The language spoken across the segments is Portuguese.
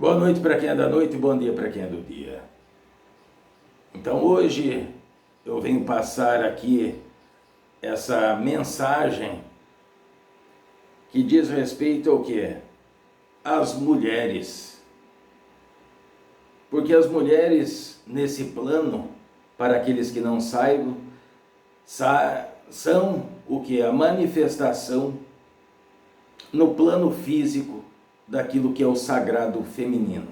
Boa noite para quem é da noite e bom dia para quem é do dia. Então hoje eu venho passar aqui essa mensagem que diz respeito ao quê? Às mulheres. Porque as mulheres nesse plano, para aqueles que não saibam, são o que? A manifestação no plano físico daquilo que é o sagrado feminino.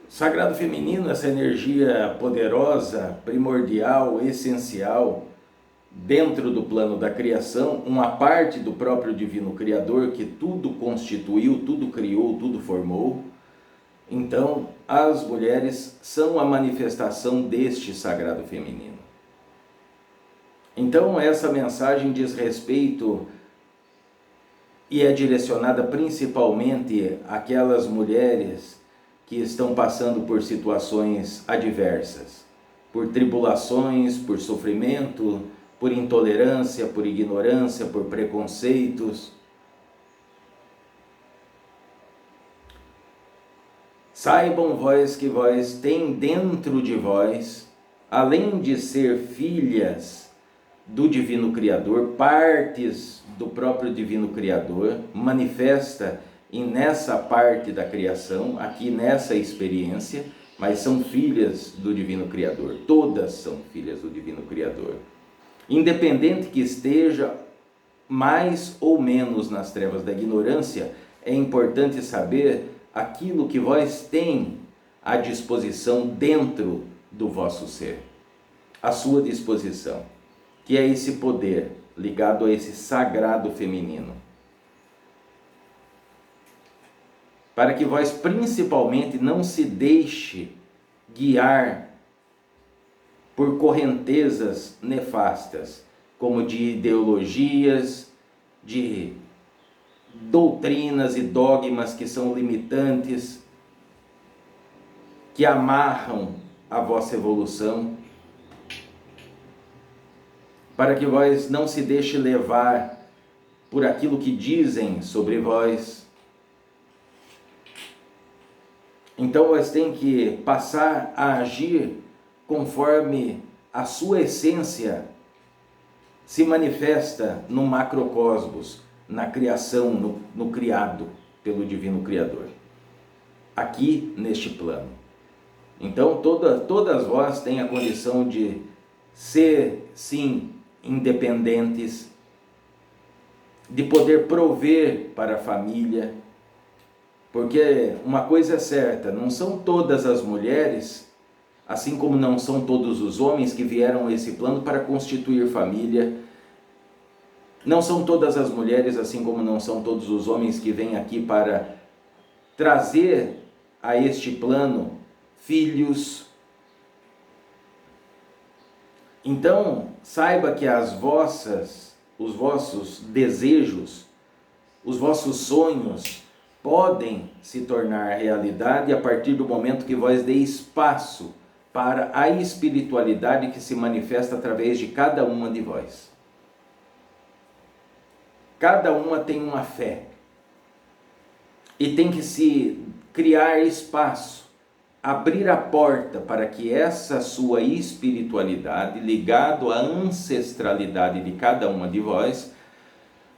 Sagrado feminino, essa energia poderosa, primordial, essencial, dentro do plano da criação, uma parte do próprio Divino Criador que tudo constituiu, tudo criou, tudo formou. Então, as mulheres são a manifestação deste sagrado feminino. Então, essa mensagem diz respeito e é direcionada principalmente àquelas mulheres que estão passando por situações adversas, por tribulações, por sofrimento, por intolerância, por ignorância, por preconceitos. Saibam vós que vós tem dentro de vós, além de ser filhas do Divino Criador, partes do próprio Divino Criador, manifesta nessa parte da criação, aqui nessa experiência, mas são filhas do Divino Criador, todas são filhas do Divino Criador. Independente que esteja mais ou menos nas trevas da ignorância, é importante saber aquilo que vós tem à disposição dentro do vosso ser, à sua disposição, que é esse poder ligado a esse sagrado feminino. Para que vós principalmente não se deixe guiar por correntezas nefastas, como de ideologias, de doutrinas e dogmas que são limitantes, que amarram a vossa evolução, para que vós não se deixe levar por aquilo que dizem sobre vós. Então vós tem que passar a agir conforme a sua essência se manifesta no macrocosmos, na criação, no criado pelo Divino Criador, aqui neste plano. Então todas vós têm a condição de ser, sim, independentes, de poder prover para a família, porque uma coisa é certa, não são todas as mulheres, assim como não são todos os homens que vieram a esse plano para constituir família, não são todas as mulheres, assim como não são todos os homens que vêm aqui para trazer a este plano filhos. Então, saiba que os vossos desejos, os vossos sonhos podem se tornar realidade a partir do momento que vós dê espaço para a espiritualidade que se manifesta através de cada uma de vós. Cada uma tem uma fé e tem que se criar espaço, abrir a porta para que essa sua espiritualidade, ligado à ancestralidade de cada uma de vós,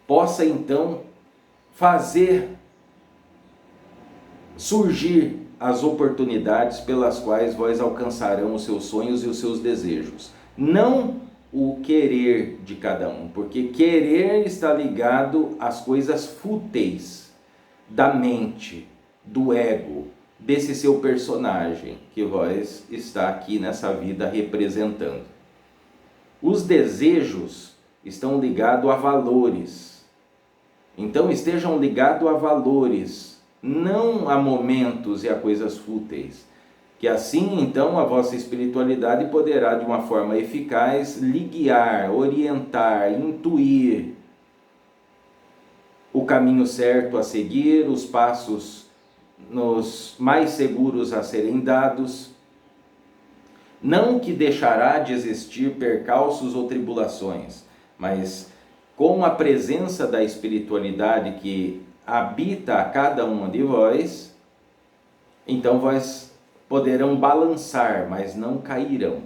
possa então fazer surgir as oportunidades pelas quais vós alcançarão os seus sonhos e os seus desejos. Não o querer de cada um, porque querer está ligado às coisas fúteis da mente, do ego, desse seu personagem que vós está aqui nessa vida representando. Os desejos estão ligados a valores. Então estejam ligados a valores, não a momentos e a coisas fúteis. Que assim então a vossa espiritualidade poderá de uma forma eficaz lhe guiar, orientar, intuir o caminho certo a seguir, os passos nos mais seguros a serem dados, não que deixará de existir percalços ou tribulações, mas com a presença da espiritualidade que habita a cada um de vós, então vós poderão balançar, mas não cairão.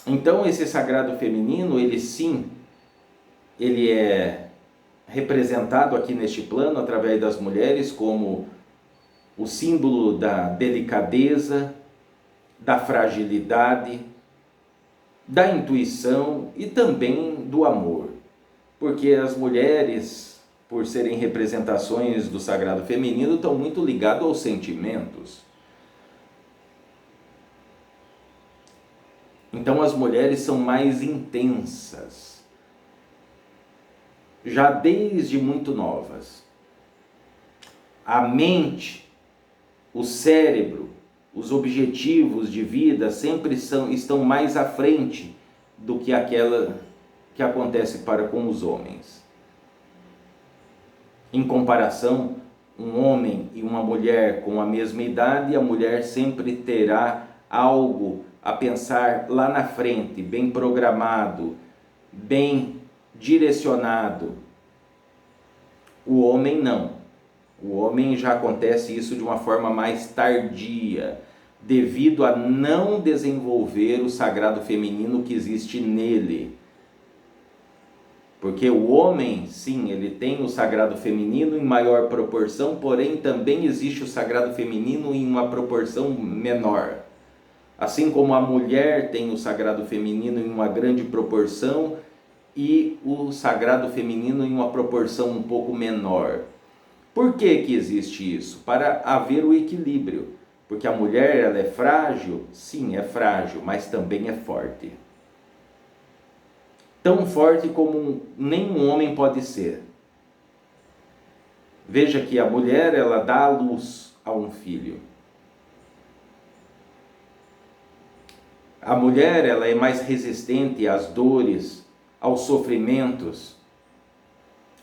Então esse sagrado feminino, ele sim, ele é representado aqui neste plano através das mulheres como o símbolo da delicadeza, da fragilidade, da intuição e também do amor. Porque as mulheres, por serem representações do sagrado feminino, estão muito ligadas aos sentimentos. Então as mulheres são mais intensas, já desde muito novas. A mente, o cérebro, os objetivos de vida sempre estão mais à frente do que aquela que acontece para com os homens. Em comparação, um homem e uma mulher com a mesma idade, a mulher sempre terá algo a pensar lá na frente, bem programado, bem direcionado. O homem não. O homem já acontece isso de uma forma mais tardia, devido a não desenvolver o sagrado feminino que existe nele. Porque o homem, sim, ele tem o sagrado feminino em maior proporção, porém também existe o sagrado feminino em uma proporção menor. Assim como a mulher tem o sagrado feminino em uma grande proporção e o sagrado feminino em uma proporção um pouco menor. Por que que existe isso? Para haver o equilíbrio. Porque a mulher, ela é frágil? Sim, é frágil, mas também é forte. Tão forte como nenhum homem pode ser. Veja que a mulher, ela dá à luz a um filho. A mulher, ela é mais resistente às dores, aos sofrimentos.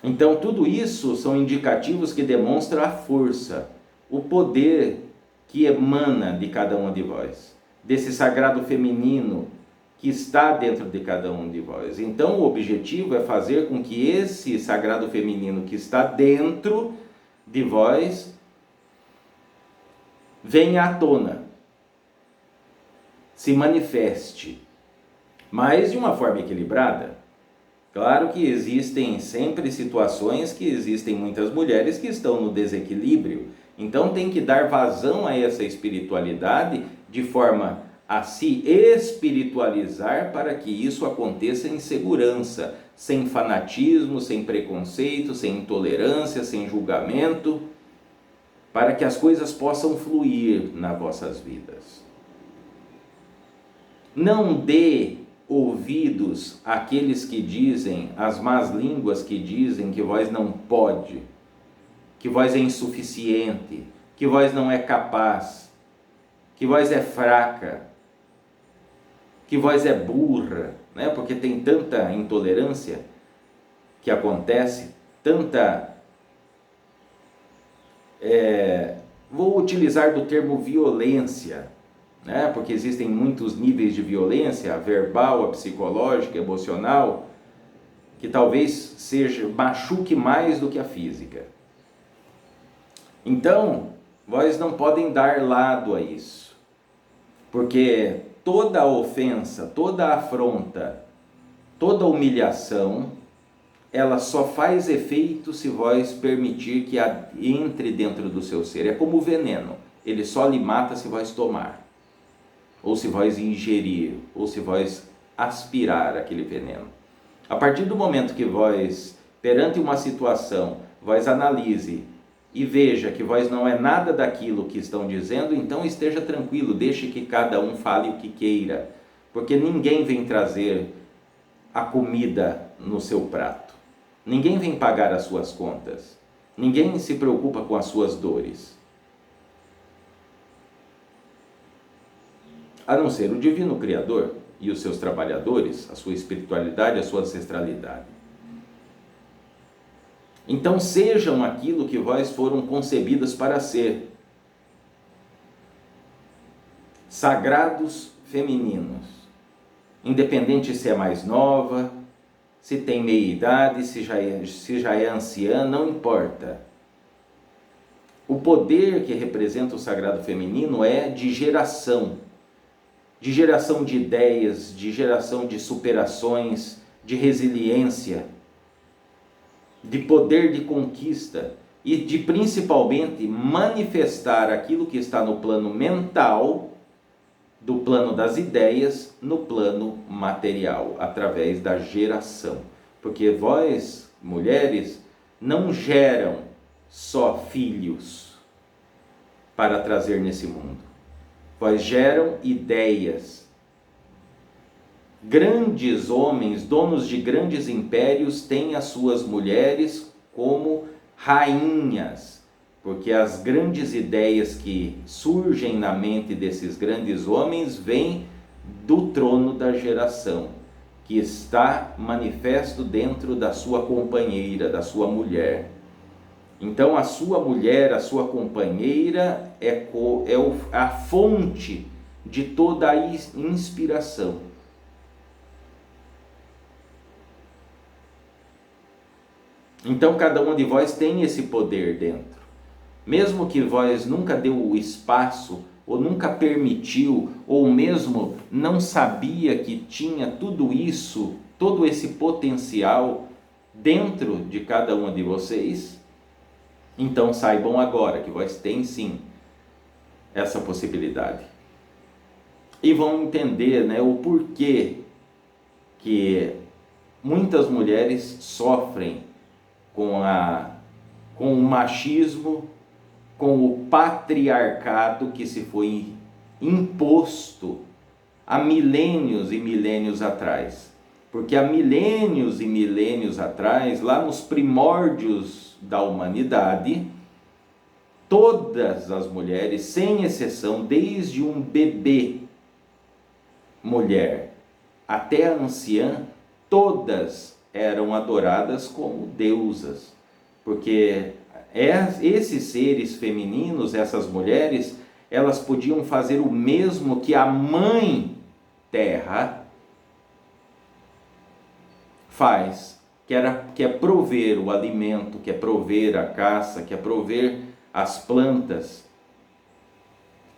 Então, tudo isso são indicativos que demonstram a força, o poder que emana de cada um de vós, desse sagrado feminino que está dentro de cada um de vós. Então, o objetivo é fazer com que esse sagrado feminino que está dentro de vós venha à tona, se manifeste, mas de uma forma equilibrada. Claro que existem sempre situações que existem muitas mulheres que estão no desequilíbrio, então tem que dar vazão a essa espiritualidade de forma a se espiritualizar para que isso aconteça em segurança, sem fanatismo, sem preconceito, sem intolerância, sem julgamento, para que as coisas possam fluir nas vossas vidas. Não dê ouvidos àqueles que dizem, as más línguas que dizem que vós não pode, que vós é insuficiente, que vós não é capaz, que vós é fraca, que vós é burra, né? Porque tem tanta intolerância que acontece, tanta... vou utilizar do termo violência, né? Porque existem muitos níveis de violência, a verbal, a psicológica, a emocional, que talvez machuque mais do que a física. Então, vós não podem dar lado a isso, porque toda ofensa, toda afronta, toda humilhação, ela só faz efeito se vós permitir que entre dentro do seu ser. É como o veneno, ele só lhe mata se vós tomar, ou se vós ingerir, ou se vós aspirar aquele veneno. A partir do momento que vós, perante uma situação, vós analise e veja que vós não é nada daquilo que estão dizendo, então esteja tranquilo, deixe que cada um fale o que queira, porque ninguém vem trazer a comida no seu prato, ninguém vem pagar as suas contas, ninguém se preocupa com as suas dores, a não ser o Divino Criador e os seus trabalhadores, a sua espiritualidade, a sua ancestralidade. Então sejam aquilo que vós foram concebidas para ser. Sagrados femininos. Independente se é mais nova, se tem meia idade, se já é anciã, não importa. O poder que representa o sagrado feminino é de geração de ideias, de geração de superações, de resiliência, de poder de conquista e de principalmente manifestar aquilo que está no plano mental, do plano das ideias, no plano material, através da geração. Porque vós, mulheres, não geram só filhos para trazer nesse mundo. Vós geram ideias. Grandes homens, donos de grandes impérios, têm as suas mulheres como rainhas, porque as grandes ideias que surgem na mente desses grandes homens vêm do trono da geração, que está manifesto dentro da sua companheira, da sua mulher. Então a sua mulher, a sua companheira é a fonte de toda a inspiração. Então cada um de vós tem esse poder dentro. Mesmo que vós nunca deu o espaço, ou nunca permitiu, ou mesmo não sabia que tinha tudo isso, todo esse potencial dentro de cada um de vocês, então saibam agora que vós têm sim essa possibilidade. E vão entender, né, o porquê que muitas mulheres sofrem com o machismo, com o patriarcado que se foi imposto há milênios e milênios atrás. Porque há milênios e milênios atrás, lá nos primórdios da humanidade, todas as mulheres, sem exceção, desde um bebê mulher até a anciã, todas eram adoradas como deusas, porque esses seres femininos, essas mulheres, elas podiam fazer o mesmo que a mãe terra faz, que é prover o alimento, que é prover a caça, que é prover as plantas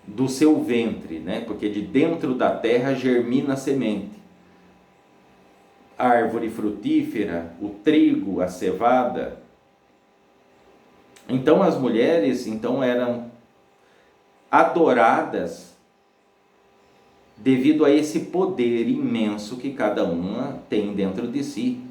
do seu ventre, né? Porque de dentro da terra germina a semente. A árvore frutífera, o trigo, a cevada. Então as mulheres eram adoradas devido a esse poder imenso que cada uma tem dentro de si.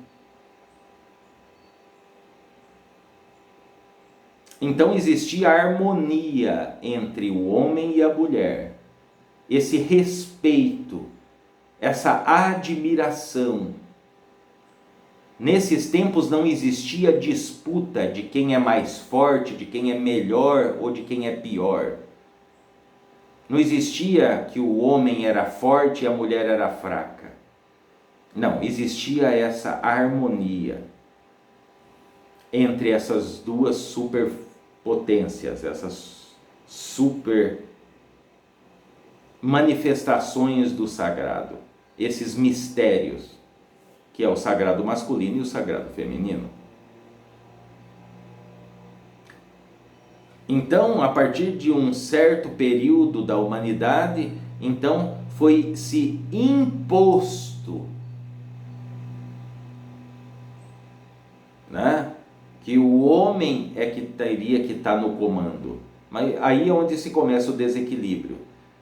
Então existia harmonia entre o homem e a mulher, esse respeito, essa admiração. Nesses tempos não existia disputa de quem é mais forte, de quem é melhor ou de quem é pior. Não existia que o homem era forte e a mulher era fraca. Não, existia essa harmonia entre essas duas superpotências, essas super manifestações do sagrado, esses mistérios, que é o sagrado masculino e o sagrado feminino. Então, a partir de um certo período da humanidade, então foi se imposto, né, que o homem é que teria que estar no comando. Mas aí é onde se começa o desequilíbrio,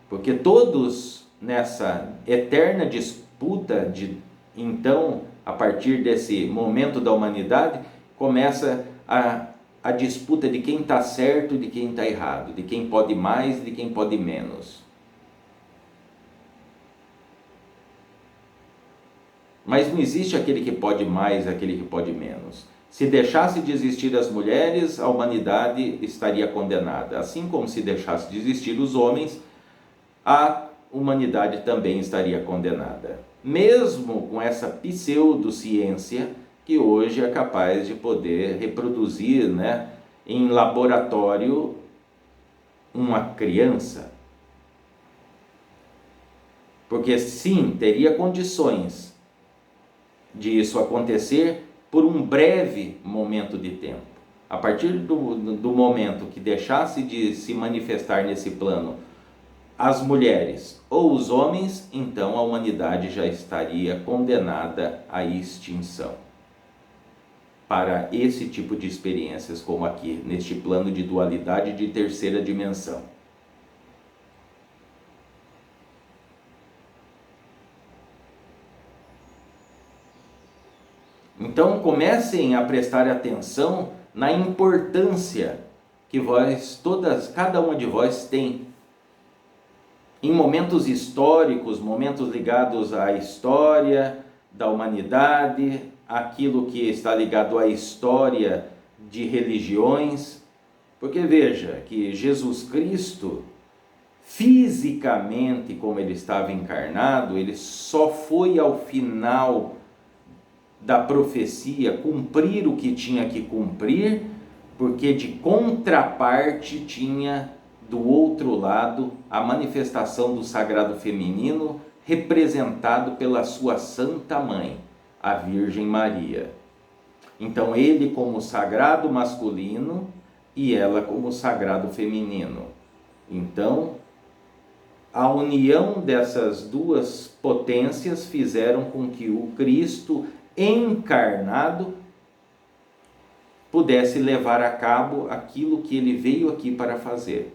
porque todos nessa eterna disputa então, a partir desse momento da humanidade, começa a disputa de quem está certo e de quem está errado, de quem pode mais e de quem pode menos. Mas não existe aquele que pode mais e aquele que pode menos. Se deixasse de existir as mulheres, a humanidade estaria condenada. Assim como se deixasse de existir os homens, a humanidade também estaria condenada. Mesmo com essa pseudociência que hoje é capaz de poder reproduzir, né, em laboratório uma criança. Porque sim, teria condições de isso acontecer por um breve momento de tempo. A partir do momento que deixasse de se manifestar nesse plano as mulheres ou os homens, então a humanidade já estaria condenada à extinção. Para esse tipo de experiências, como aqui, neste plano de dualidade de terceira dimensão. Então comecem a prestar atenção na importância que cada uma de vós tem. Em momentos históricos, momentos ligados à história da humanidade, aquilo que está ligado à história de religiões. Porque veja que Jesus Cristo, fisicamente como ele estava encarnado, ele só foi ao final da profecia cumprir o que tinha que cumprir, porque de contraparte tinha do outro lado a manifestação do sagrado feminino representado pela sua santa mãe, a Virgem Maria. Então ele como sagrado masculino e ela como sagrado feminino. Então a união dessas duas potências fizeram com que o Cristo encarnado pudesse levar a cabo aquilo que ele veio aqui para fazer.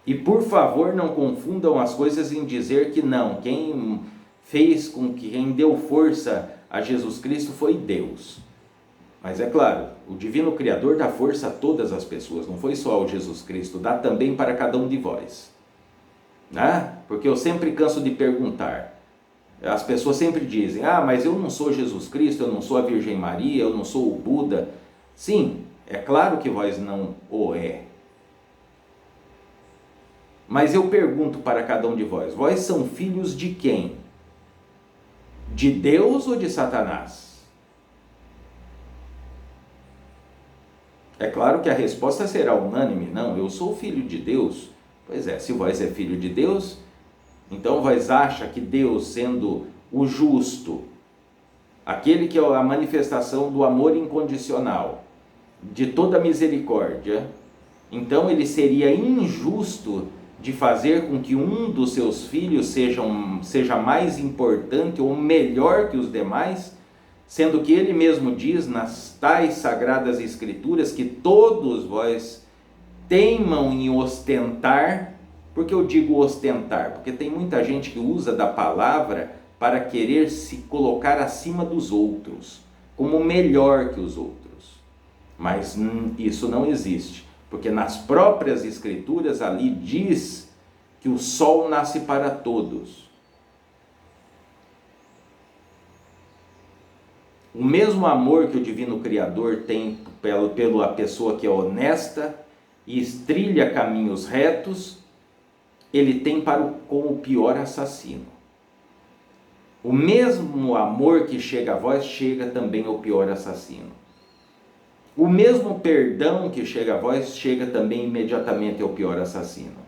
E por favor, não confundam as coisas em dizer que não, quem fez com que quem deu força a Jesus Cristo foi Deus. Mas é claro, o Divino Criador dá força a todas as pessoas, não foi só ao Jesus Cristo, dá também para cada um de vós. Né? Porque eu sempre canso de perguntar. As pessoas sempre dizem, mas eu não sou Jesus Cristo, eu não sou a Virgem Maria, eu não sou o Buda. Sim, é claro que vós não o é. Mas eu pergunto para cada um de vós são filhos de quem? De Deus ou de Satanás? É claro que a resposta será unânime, não, eu sou filho de Deus. Pois é, se vós é filho de Deus, então vós acha que Deus, sendo o justo, aquele que é a manifestação do amor incondicional, de toda misericórdia, então ele seria injusto de fazer com que um dos seus filhos seja mais importante ou melhor que os demais, sendo que ele mesmo diz nas tais sagradas escrituras que todos vós teimam em ostentar. Por que eu digo ostentar? Porque tem muita gente que usa da palavra para querer se colocar acima dos outros, como melhor que os outros. Mas isso não existe, porque nas próprias escrituras ali diz que o sol nasce para todos. O mesmo amor que o Divino Criador tem pela pessoa que é honesta e trilha caminhos retos, ele tem com o pior assassino. O mesmo amor que chega a vós, chega também ao pior assassino. O mesmo perdão que chega a vós, chega também imediatamente ao pior assassino.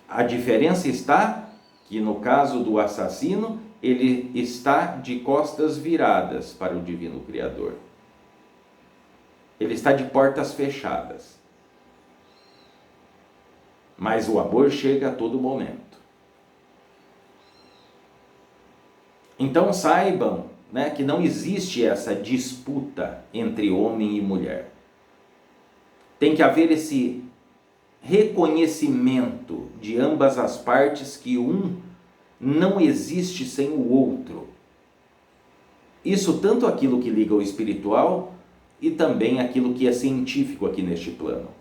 A diferença está que no caso do assassino, ele está de costas viradas para o Divino Criador. Ele está de portas fechadas. Mas o amor chega a todo momento. Então saibam, né, que não existe essa disputa entre homem e mulher. Tem que haver esse reconhecimento de ambas as partes que um não existe sem o outro. Isso tanto aquilo que liga ao espiritual e também aquilo que é científico aqui neste plano.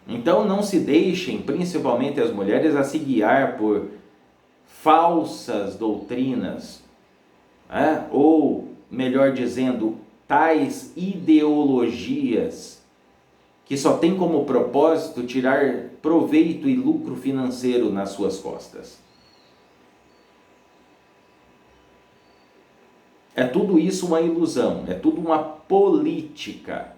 Então não se deixem, principalmente as mulheres, a se guiar por falsas doutrinas, né? Ou, melhor dizendo, tais ideologias que só têm como propósito tirar proveito e lucro financeiro nas suas costas. É tudo isso uma ilusão, é tudo uma política.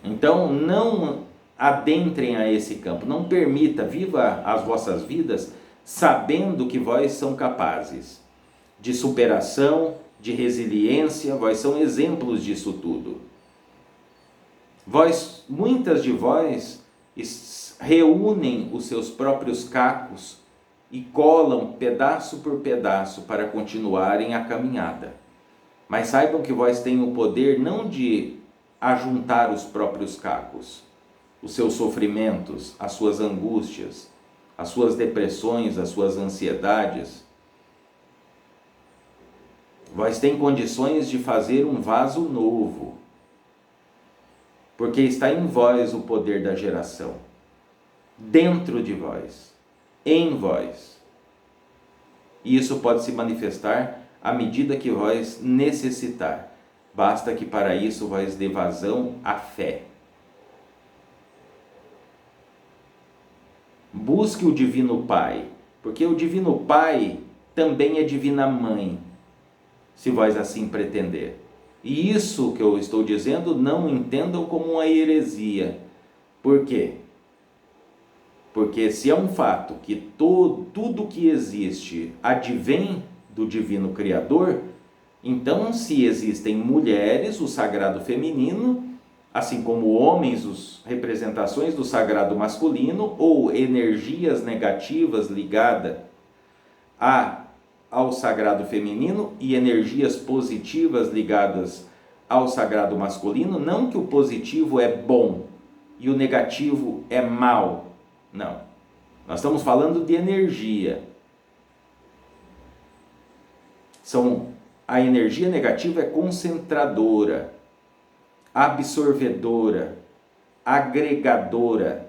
Então não adentrem a esse campo, não permita, viva as vossas vidas sabendo que vós são capazes de superação, de resiliência, vós são exemplos disso tudo. Muitas de vós reúnem os seus próprios cacos e colam pedaço por pedaço para continuarem a caminhada. Mas saibam que vós têm o poder não de ajuntar os próprios cacos, os seus sofrimentos, as suas angústias, as suas depressões, as suas ansiedades. Vós têm condições de fazer um vaso novo, porque está em vós o poder da geração, dentro de vós, em vós. E isso pode se manifestar à medida que vós necessitar. Basta que para isso vós dê vazão à fé. Busque o Divino Pai, porque o Divino Pai também é Divina Mãe, se vós assim pretender. E isso que eu estou dizendo, não entendam como uma heresia. Por quê? Porque se é um fato que tudo que existe advém do Divino Criador, então se existem mulheres, o sagrado feminino, assim como homens, as representações do sagrado masculino, ou energias negativas ligadas ao sagrado feminino e energias positivas ligadas ao sagrado masculino, não que o positivo é bom e o negativo é mal, não. Nós estamos falando de energia. A energia negativa é concentradora, absorvedora, agregadora.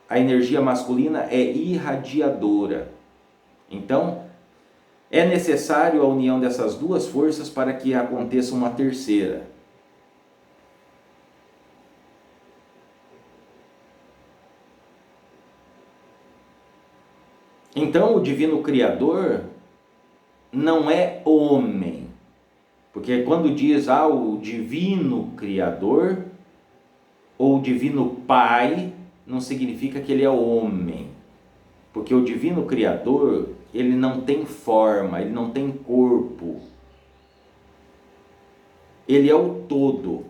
A energia masculina é irradiadora. Então, é necessário a união dessas duas forças para que aconteça uma terceira. Então, o Divino Criador não é homem, porque quando diz o Divino Criador ou Divino Pai, não significa que ele é homem, porque o Divino Criador, ele não tem forma, ele não tem corpo, ele é o todo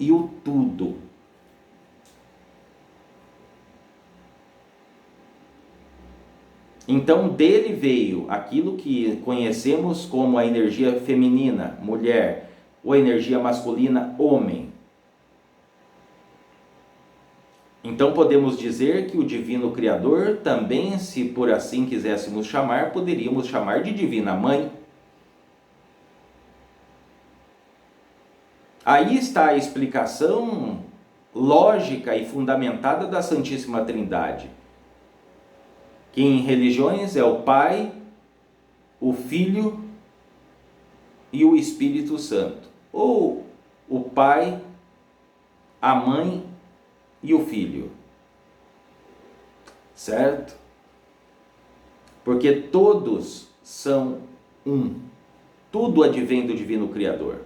e o tudo. Então dele veio aquilo que conhecemos como a energia feminina, mulher, ou a energia masculina, homem. Então podemos dizer que o Divino Criador também, se por assim quiséssemos chamar, poderíamos chamar de Divina Mãe. Aí está a explicação lógica e fundamentada da Santíssima Trindade, que em religiões é o Pai, o Filho e o Espírito Santo, ou o Pai, a Mãe e o Filho, certo? Porque todos são um, tudo advém do Divino Criador.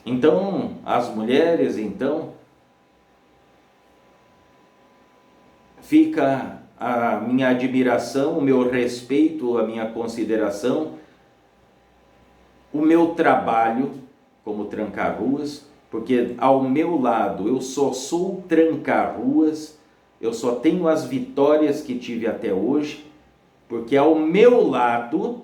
Então, as mulheres, fica a minha admiração, o meu respeito, a minha consideração, o meu trabalho como tranca-ruas, porque ao meu lado eu só sou tranca-ruas, eu só tenho as vitórias que tive até hoje, porque ao meu lado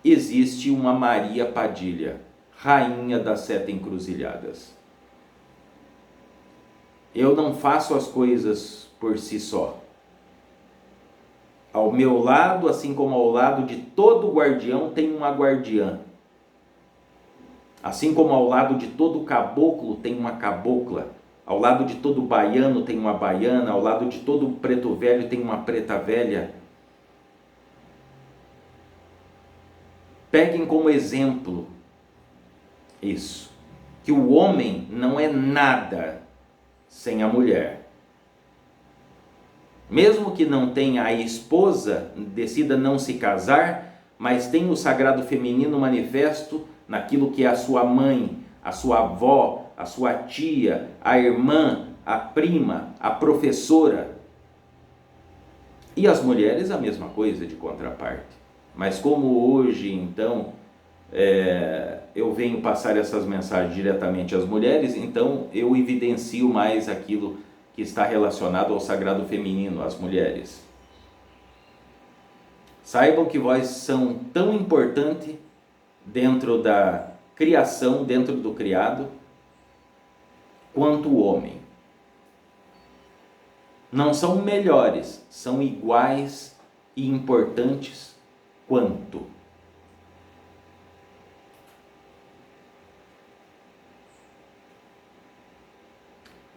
existe uma Maria Padilha, rainha das 7 encruzilhadas. Eu não faço as coisas por si só. Ao meu lado, assim como ao lado de todo guardião, tem uma guardiã. Assim como ao lado de todo caboclo tem uma cabocla. Ao lado de todo baiano tem uma baiana. Ao lado de todo preto velho tem uma preta velha. Peguem como exemplo isso, que o homem não é nada sem a mulher. Mesmo que não tenha a esposa, decida não se casar, mas tem o sagrado feminino manifesto naquilo que é a sua mãe, a sua avó, a sua tia, a irmã, a prima, a professora. E as mulheres a mesma coisa de contraparte. Mas como hoje, então, eu venho passar essas mensagens diretamente às mulheres, então eu evidencio mais aquilo que está relacionado ao sagrado feminino, às mulheres. Saibam que vós são tão importante dentro da criação, dentro do criado, quanto o homem. Não são melhores, são iguais e importantes quanto.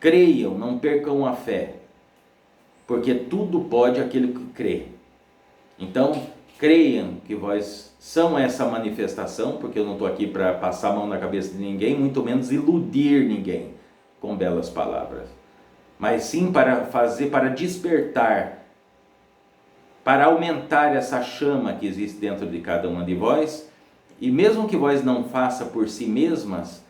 Creiam, não percam a fé, porque tudo pode aquele que crê. Então, creiam que vós são essa manifestação, porque eu não estou aqui para passar a mão na cabeça de ninguém, muito menos iludir ninguém com belas palavras, mas sim para fazer, para despertar, para aumentar essa chama que existe dentro de cada uma de vós, e mesmo que vós não faça por si mesmas,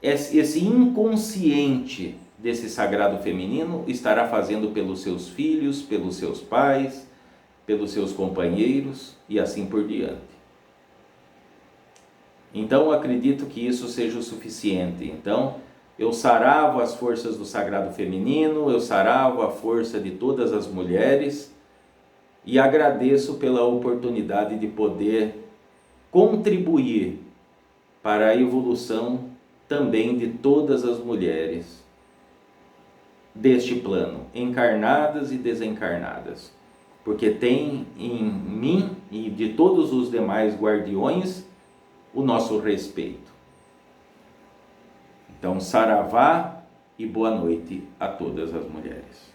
esse inconsciente desse sagrado feminino estará fazendo pelos seus filhos, pelos seus pais, pelos seus companheiros e assim por diante. Então acredito que isso seja o suficiente. Então eu saravo as forças do sagrado feminino, eu saravo a força de todas as mulheres e agradeço pela oportunidade de poder contribuir para a evolução também de todas as mulheres deste plano, encarnadas e desencarnadas, porque tem em mim e de todos os demais guardiões o nosso respeito. Então, saravá e boa noite a todas as mulheres.